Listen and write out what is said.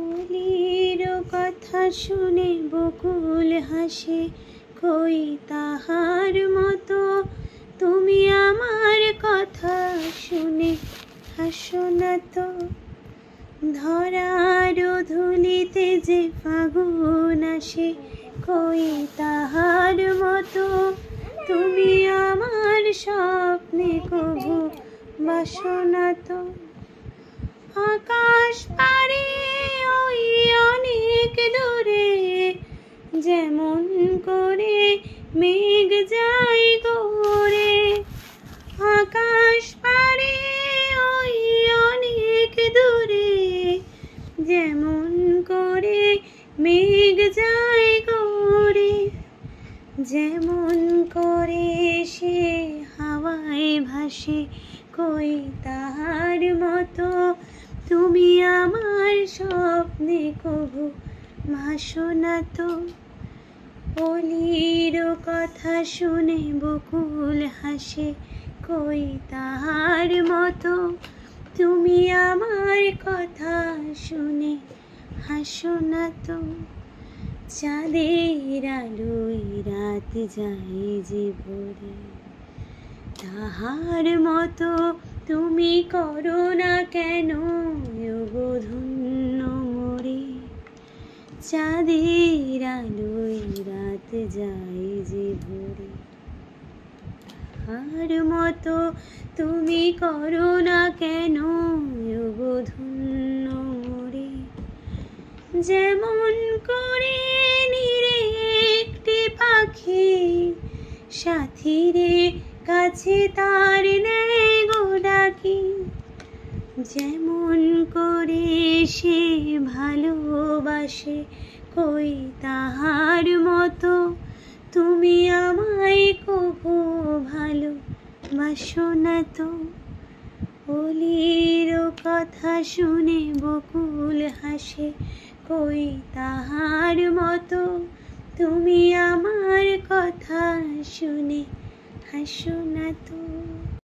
অলির কথা শুনে বকুল হাসে, কই তাহার মতো তুমি আমার কথা শুনে হাসো না তো। ধরার ধুলিতে যে ফাগুন আসে, কই তাহার মতো তুমি আমার স্বপ্নে কভু বাসো না তো। আকাশ পারে ওই অনেক দূরে, যেমন করে মেঘ যায় গড়ে। আকাশ পারে ওই অনেক দূরে, যেমন করে মেঘ যায় গড়ে। যেমন করে সে হাওয়ায় ভাসে, কই তাহার মতো তুমি আমার স্বপ্নে কভু ভাসো না তো। অলির কথা শুনে বকুল হাসে, কই তাহার মতো তুমি আমার কথা শুনে হাসো না তো। চাঁদের আলোয় রাত যায় যে ভরে, তাহার মতো তুমি করো না কেন ওগো ধন্য মোরে। চাঁদের আলোয় রাত যায় যে ভরে, তাহার মতো তুমি করো না কেন ওগো ধন্য মোরে। যেমন করে নিরে একটি পাখি সাথীরে কাছে তার নেয় গো ডাকি। যেমন করে সে ভালোবাসে, কই তাহার মতো তুমি আমায় কভু ভালোবাসো না তো। অলির কথা শুনে বকুল হাসে, কই তাহার মতো তুমি আমার কথা শুনে হাসো না তো।